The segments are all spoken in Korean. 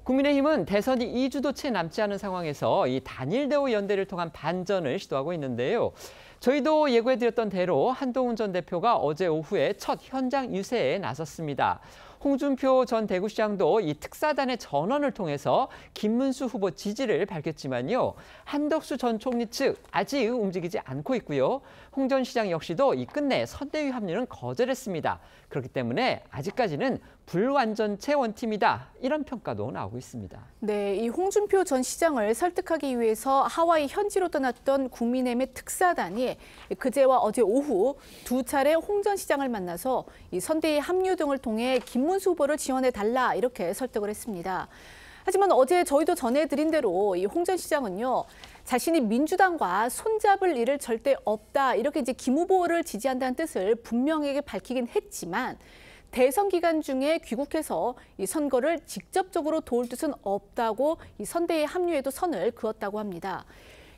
국민의힘은 대선이 2주도 채 남지 않은 상황에서 이 단일 대우 연대를 통한 반전을 시도하고 있는데요. 저희도 예고해드렸던 대로 한동훈 전 대표가 어제 오후에 첫 현장 유세에 나섰습니다. 홍준표 전 대구시장도 이 특사단의 전원을 통해서 김문수 후보 지지를 밝혔지만요. 한덕수 전 총리 측 아직 움직이지 않고 있고요. 홍 전 시장 역시도 이 끝내 선대위 합류는 거절했습니다. 그렇기 때문에 아직까지는 불완전체 원팀이다. 이런 평가도 나오고 있습니다. 네, 이 홍준표 전 시장을 설득하기 위해서 하와이 현지로 떠났던 국민의힘의 특사단이 그제와 어제 오후 두 차례 홍 전 시장을 만나서 이 선대위 합류 등을 통해 김문수 후보를 지원해달라 이렇게 설득을 했습니다. 하지만 어제 저희도 전해드린 대로 이 홍 전 시장은요. 자신이 민주당과 손잡을 일을 절대 없다 이렇게 이제 김 후보를 지지한다는 뜻을 분명하게 밝히긴 했지만 대선 기간 중에 귀국해서 이 선거를 직접적으로 도울 뜻은 없다고 이 선대위에 합류에도 선을 그었다고 합니다.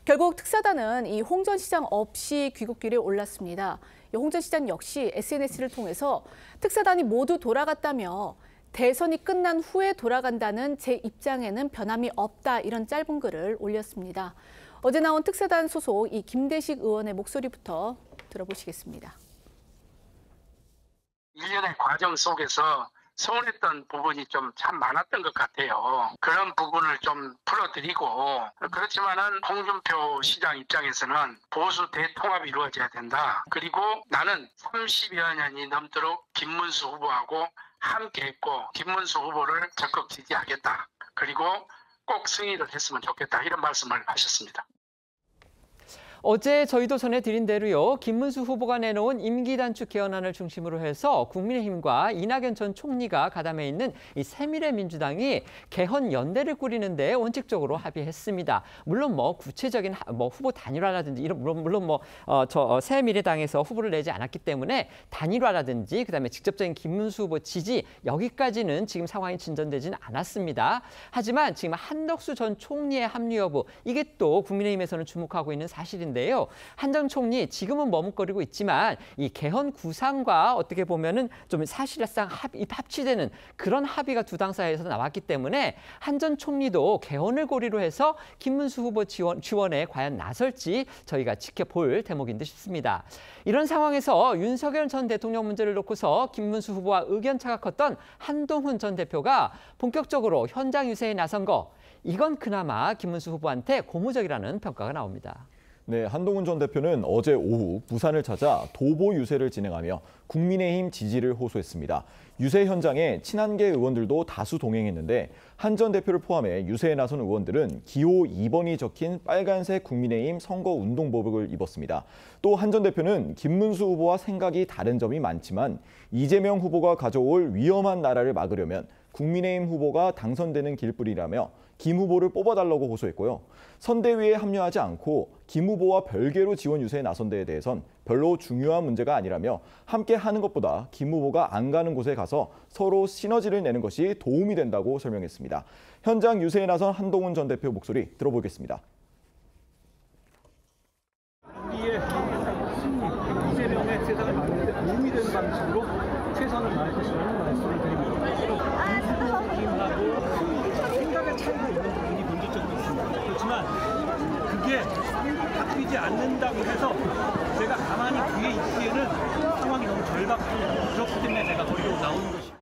결국 특사단은 이 홍 전 시장 없이 귀국길에 올랐습니다. 홍 전 시장 역시 SNS를 통해서 특사단이 모두 돌아갔다며 대선이 끝난 후에 돌아간다는 제 입장에는 변함이 없다 이런 짧은 글을 올렸습니다. 어제 나온 특사단 소속 이 김대식 의원의 목소리부터 들어보시겠습니다. 1년의 과정 속에서 서운했던 부분이 좀 참 많았던 것 같아요. 그런 부분을 좀 풀어드리고 그렇지만은 홍준표 시장 입장에서는 보수 대통합이 이루어져야 된다. 그리고 나는 30여 년이 넘도록 김문수 후보하고 함께했고 김문수 후보를 적극 지지하겠다. 그리고 꼭 승리를 했으면 좋겠다. 이런 말씀을 하셨습니다. 어제 저희도 전해드린 대로요. 김문수 후보가 내놓은 임기 단축 개헌안을 중심으로 해서 국민의힘과 이낙연 전 총리가 가담해 있는 이 새미래민주당이 개헌 연대를 꾸리는 데 원칙적으로 합의했습니다. 물론 구체적인 후보 단일화라든지 이런 물론 새미래당에서 후보를 내지 않았기 때문에 단일화라든지 그다음에 직접적인 김문수 후보 지지 여기까지는 지금 상황이 진전되지는 않았습니다. 하지만 지금 한덕수 전 총리의 합류 여부 이게 또 국민의힘에서는 주목하고 있는 사실인데요. 한 전 총리 지금은 머뭇거리고 있지만 이 개헌 구상과 어떻게 보면은 좀 사실상 합치되는 그런 합의가 두 당 사이에서 나왔기 때문에 한 전 총리도 개헌을 고리로 해서 김문수 후보 지원에 과연 나설지 저희가 지켜볼 대목인 듯 싶습니다. 이런 상황에서 윤석열 전 대통령 문제를 놓고서 김문수 후보와 의견차가 컸던 한동훈 전 대표가 본격적으로 현장 유세에 나선 거 이건 그나마 김문수 후보한테 고무적이라는 평가가 나옵니다. 네, 한동훈 전 대표는 어제 오후 부산을 찾아 도보 유세를 진행하며 국민의힘 지지를 호소했습니다. 유세 현장에 친한계 의원들도 다수 동행했는데 한 전 대표를 포함해 유세에 나선 의원들은 기호 2번이 적힌 빨간색 국민의힘 선거운동복을 입었습니다. 또 한 전 대표는 김문수 후보와 생각이 다른 점이 많지만 이재명 후보가 가져올 위험한 나라를 막으려면 국민의힘 후보가 당선되는 길뿐이라며 김 후보를 뽑아달라고 호소했고요. 선대위에 합류하지 않고 김 후보와 별개로 지원 유세에 나선 데에 대해선 별로 중요한 문제가 아니라며 함께 하는 것보다 김 후보가 안 가는 곳에 가서 서로 시너지를 내는 것이 도움이 된다고 설명했습니다. 현장 유세에 나선 한동훈 전 대표 목소리 들어보겠습니다. 우리의 승리, 이재명의 세상을 만드는 데 도움이 되는 방식으로 최선을 다할 것이라는 말씀을 드립니다. 생각의 차이가 있는 부분이 본질적으로 있습니다. 그렇지만 그게 바뀌지 않는다고 해서 제가 가만히 뒤에 있기에는 상황이 너무 절박하고 그렇기 때문에 제가 거기로 나오는 것입니다.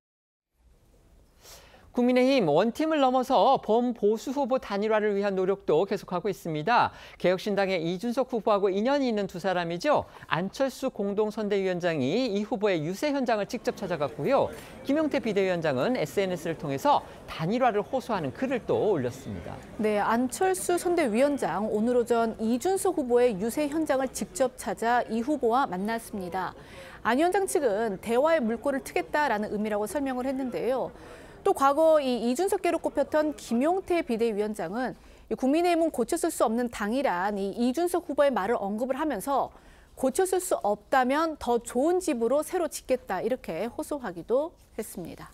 국민의힘 원팀을 넘어서 범보수 후보 단일화를 위한 노력도 계속하고 있습니다. 개혁신당의 이준석 후보하고 인연이 있는 두 사람이죠. 안철수 공동선대위원장이 이 후보의 유세 현장을 직접 찾아갔고요. 김용태 비대위원장은 SNS를 통해서 단일화를 호소하는 글을 또 올렸습니다. 네, 안철수 선대위원장 오늘 오전 이준석 후보의 유세 현장을 직접 찾아 이 후보와 만났습니다. 안 위원장 측은 대화의 물꼬를 트겠다라는 의미라고 설명을 했는데요. 또 과거 이 이준석계로 꼽혔던 김용태 비대위원장은 국민의힘은 고쳤을 수 없는 당이란 이 이준석 후보의 말을 언급을 하면서 고쳤을 수 없다면 더 좋은 집으로 새로 짓겠다 이렇게 호소하기도 했습니다.